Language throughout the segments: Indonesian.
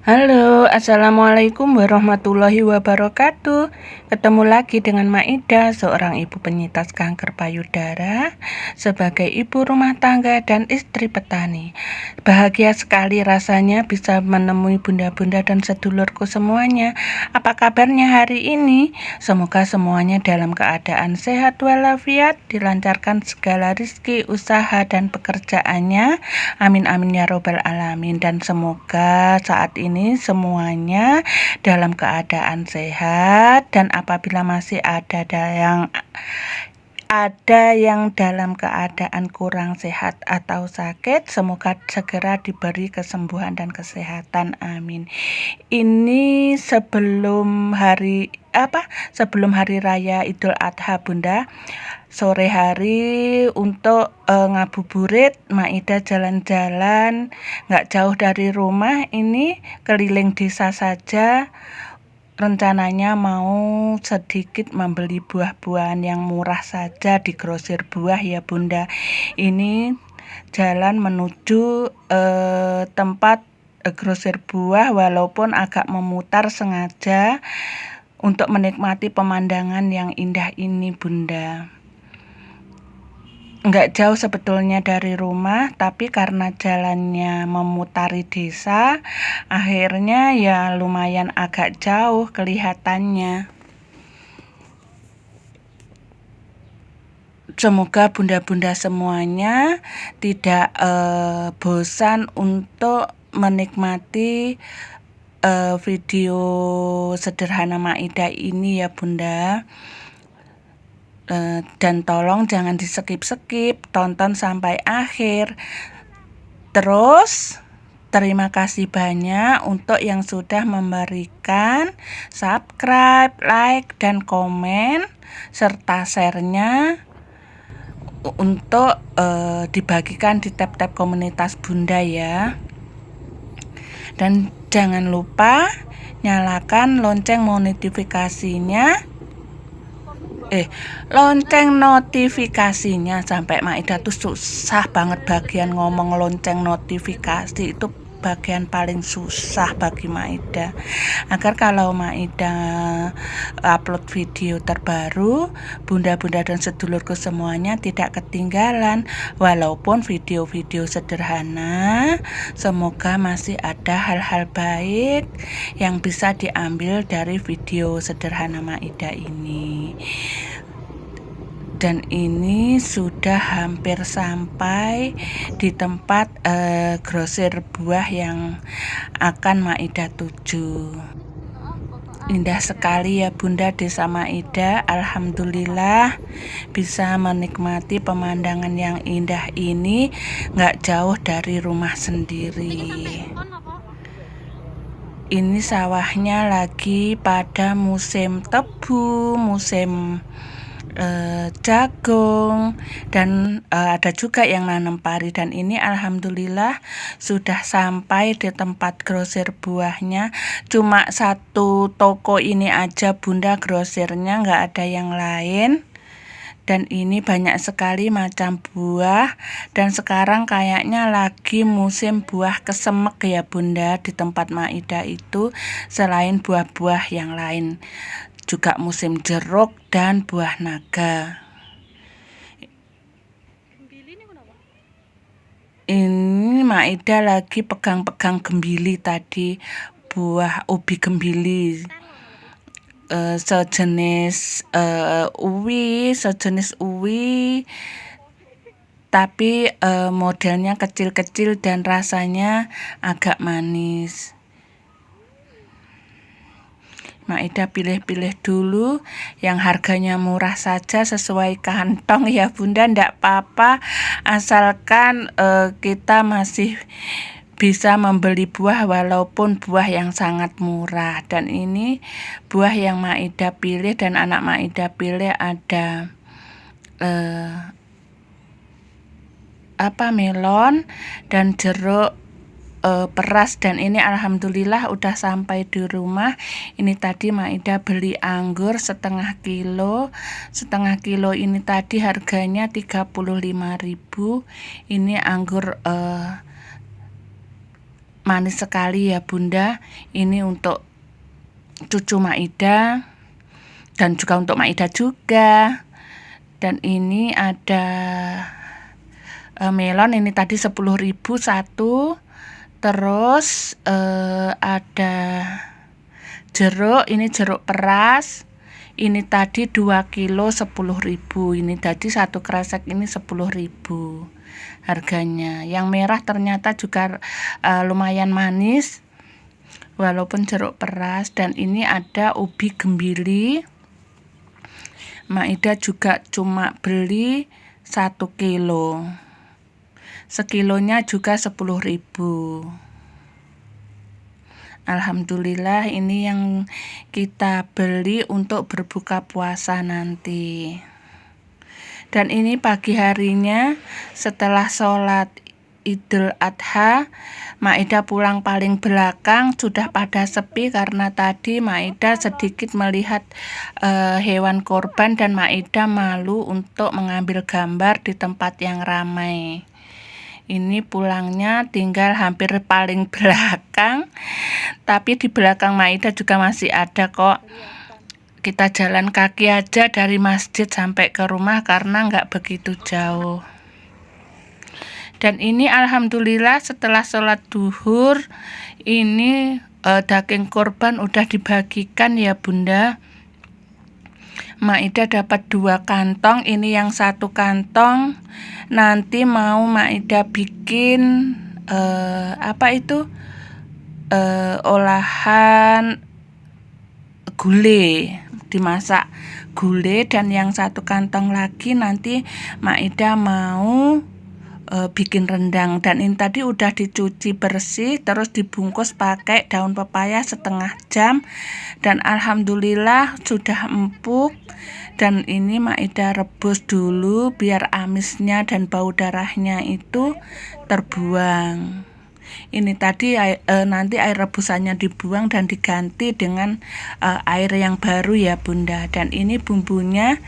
Halo, assalamualaikum warahmatullahi wabarakatuh. Ketemu lagi dengan Maida, seorang ibu penyintas kanker payudara, sebagai ibu rumah tangga dan istri petani. Bahagia sekali rasanya bisa menemui bunda-bunda dan sedulurku semuanya. Apa kabarnya hari ini? Semoga semuanya dalam keadaan sehat walafiat, dilancarkan segala rizki, usaha, dan pekerjaannya. Amin amin ya robbal alamin. Dan semoga saat ini semuanya dalam keadaan sehat, dan apabila masih ada yang dalam keadaan kurang sehat atau sakit, semoga segera diberi kesembuhan dan kesehatan. Amin. Ini sebelum hari raya Idul Adha, Bunda. Sore hari untuk ngabuburit, Maida jalan-jalan nggak jauh dari rumah, ini keliling desa saja. Rencananya mau sedikit membeli buah-buahan yang murah saja di grosir buah ya Bunda. Ini jalan menuju tempat grosir buah, walaupun agak memutar sengaja untuk menikmati pemandangan yang indah ini Bunda. Nggak jauh sebetulnya dari rumah, tapi karena jalannya memutari desa, akhirnya ya lumayan agak jauh kelihatannya. Semoga bunda-bunda semuanya tidak bosan untuk menikmati video sederhana Maida ini ya Bunda. Dan tolong jangan di skip, tonton sampai akhir. Terus terima kasih banyak untuk yang sudah memberikan subscribe, like, dan komen serta share-nya untuk dibagikan di tab-tab komunitas Bunda ya. Dan jangan lupa nyalakan lonceng notifikasinya. Sampai Maida tuh susah banget bagian ngomong lonceng notifikasi, itu bagian paling susah bagi Maida, agar kalau Maida upload video terbaru, bunda-bunda dan sedulurku semuanya tidak ketinggalan. Walaupun video-video sederhana, semoga masih ada hal-hal baik yang bisa diambil dari video sederhana Maida ini. Dan ini sudah hampir sampai di tempat grosir buah yang akan Maida tuju. Indah sekali ya Bunda desa Maida. Alhamdulillah bisa menikmati pemandangan yang indah ini nggak jauh dari rumah sendiri. Ini sawahnya lagi pada musim tebu, musim jagung, dan ada juga yang nanam pari. Dan ini alhamdulillah sudah sampai di tempat grosir buahnya. Cuma satu toko ini aja Bunda grosirnya, nggak ada yang lain. Dan ini banyak sekali macam buah, dan sekarang kayaknya lagi musim buah kesemek ya Bunda di tempat Maida itu. Selain buah-buah yang lain, juga musim jeruk dan buah naga. Ini Maida lagi pegang-pegang gembili tadi, buah ubi gembili, sejenis uwi, tapi modelnya kecil-kecil dan rasanya agak manis. Maida pilih-pilih dulu yang harganya murah saja, sesuai kantong ya Bunda, ndak apa-apa, asalkan kita masih bisa membeli buah walaupun buah yang sangat murah. Dan ini buah yang Maida pilih dan anak Maida pilih ada melon dan jeruk peras. Dan ini alhamdulillah udah sampai di rumah. Ini tadi Maida beli anggur setengah kilo ini tadi harganya 35.000. Ini anggur manis sekali ya Bunda. Ini untuk cucu Maida dan juga untuk Maida juga. Dan ini ada melon, ini tadi 10.000 satu. Terus ada jeruk, ini jeruk peras. Ini tadi 2 kilo 10.000. Ini tadi satu kresek ini 10.000 harganya. Yang merah ternyata juga lumayan manis walaupun jeruk peras. Dan ini ada ubi gembili. Maida juga cuma beli 1 kilo. Sekilonya juga 10.000. Alhamdulillah, ini yang kita beli untuk berbuka puasa nanti. Dan ini pagi harinya setelah sholat Idul Adha, Maida pulang paling belakang, sudah pada sepi karena tadi Maida sedikit melihat hewan korban dan Maida malu untuk mengambil gambar di tempat yang ramai. Ini pulangnya tinggal hampir paling belakang, tapi di belakang Maida juga masih ada kok. Kita jalan kaki aja dari masjid sampai ke rumah karena nggak begitu jauh. Dan ini alhamdulillah setelah sholat duhur, ini daging korban udah dibagikan ya Bunda. Maida dapat 2 kantong, ini yang 1 kantong. Nanti mau Maida bikin olahan gulai, dimasak gulai. Dan yang 1 kantong lagi nanti Maida mau bikin rendang. Dan ini tadi udah dicuci bersih, terus dibungkus pakai daun pepaya setengah jam. Dan alhamdulillah sudah empuk. Dan ini Maida rebus dulu biar amisnya dan bau darahnya itu terbuang. Ini tadi nanti air rebusannya dibuang dan diganti dengan air yang baru ya Bunda. Dan ini bumbunya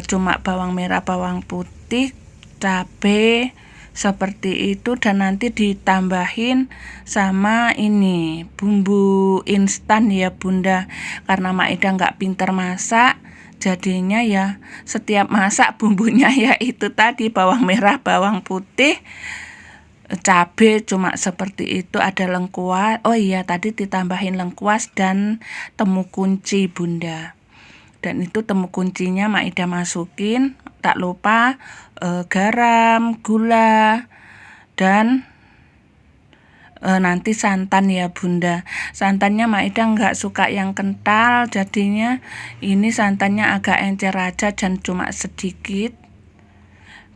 cuma bawang merah, bawang putih, cabai seperti itu. Dan nanti ditambahin sama ini bumbu instan ya Bunda. Karena Maida nggak pinter masak, jadinya ya setiap masak bumbunya ya itu tadi bawang merah, bawang putih, cabai cuma seperti itu. Ada lengkuas, oh iya tadi ditambahin lengkuas dan temu kunci Bunda. Dan itu temu kuncinya Maida masukin, tak lupa garam, gula, dan nanti santan ya Bunda. Santannya Maida nggak suka yang kental, jadinya ini santannya agak encer aja dan cuma sedikit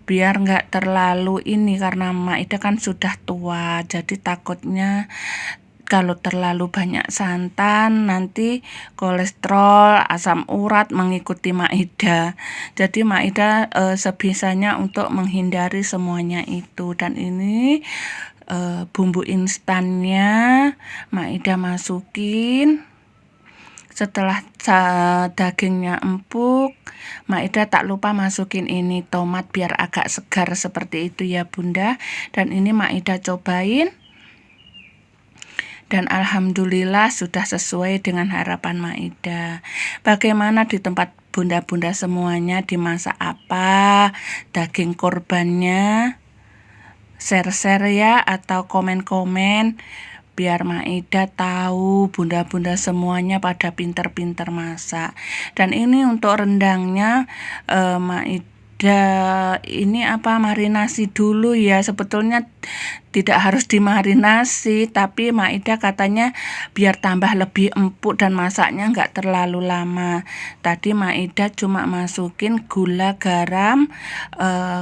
biar nggak terlalu ini, karena Maida kan sudah tua, jadi takutnya kalau terlalu banyak santan nanti kolesterol, asam urat mengikuti Maida. Jadi Maida sebisanya untuk menghindari semuanya itu. Dan ini bumbu instannya Maida masukin. Setelah dagingnya empuk, Maida tak lupa masukin ini tomat biar agak segar seperti itu ya Bunda. Dan ini Maida cobain. Dan alhamdulillah sudah sesuai dengan harapan Maida. Bagaimana di tempat bunda-bunda semuanya, dimasak apa daging korbannya? Share-share ya, atau komen-komen biar Maida tahu bunda-bunda semuanya pada pinter-pinter masak. Dan ini untuk rendangnya Maida ini marinasi dulu ya. Sebetulnya tidak harus dimarinasi, tapi Maida katanya biar tambah lebih empuk dan masaknya nggak terlalu lama. Tadi Maida cuma masukin gula, garam,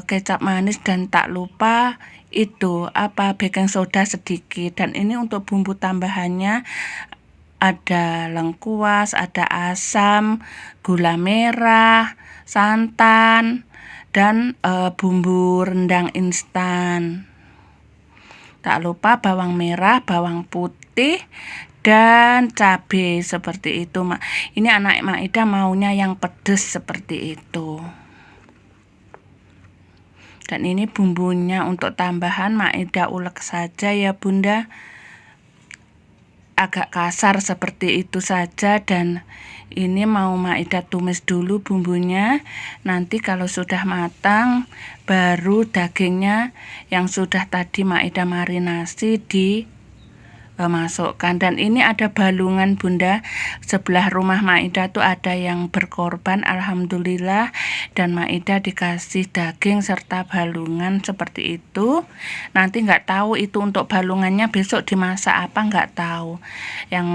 kecap manis, dan tak lupa itu baking soda sedikit. Dan ini untuk bumbu tambahannya ada lengkuas, ada asam, gula merah, santan, dan bumbu rendang instan. Tak lupa bawang merah, bawang putih, dan cabai seperti itu. Ini anak Maida maunya yang pedas seperti itu. Dan ini bumbunya untuk tambahan Maidah ulek saja ya Bunda, agak kasar seperti itu saja. Dan ini mau Maidah tumis dulu bumbunya. Nanti kalau sudah matang baru dagingnya yang sudah tadi Maidah marinasi masukkan. Dan ini ada balungan Bunda, sebelah rumah Maidah tuh ada yang berkorban, alhamdulillah, dan Maidah dikasih daging serta balungan seperti itu. Nanti nggak tahu itu untuk balungannya besok dimasak apa, nggak tahu, yang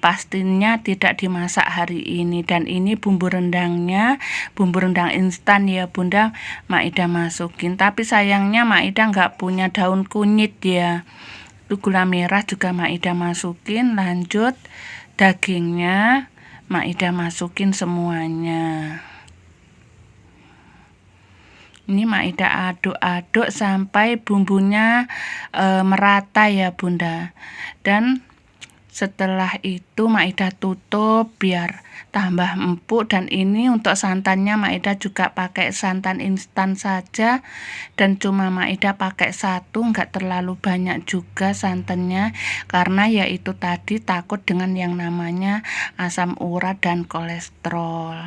pastinya tidak dimasak hari ini. Dan ini bumbu rendangnya, bumbu rendang instan ya Bunda, Maidah masukin. Tapi sayangnya Maidah nggak punya daun kunyit ya. Gula merah juga Maidah masukin. Lanjut dagingnya Maidah masukin semuanya. Ini Maidah aduk-aduk sampai bumbunya merata ya Bunda. Dan setelah itu Maidah tutup biar tambah empuk. Dan ini untuk santannya Maidah juga pakai santan instan saja, dan cuma Maidah pakai satu, nggak terlalu banyak juga santannya, karena yaitu tadi takut dengan yang namanya asam urat dan kolesterol.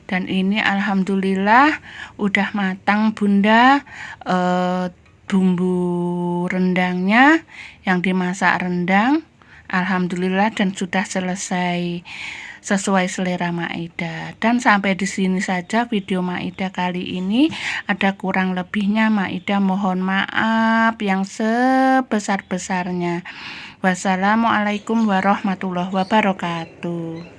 Dan ini alhamdulillah udah matang Bunda, bumbu rendangnya yang dimasak rendang, alhamdulillah, dan sudah selesai sesuai selera Maidah. Dan sampai di sini saja video Maidah kali ini. Ada kurang lebihnya Maidah mohon maaf yang sebesar-besarnya. Wassalamualaikum warahmatullahi wabarakatuh.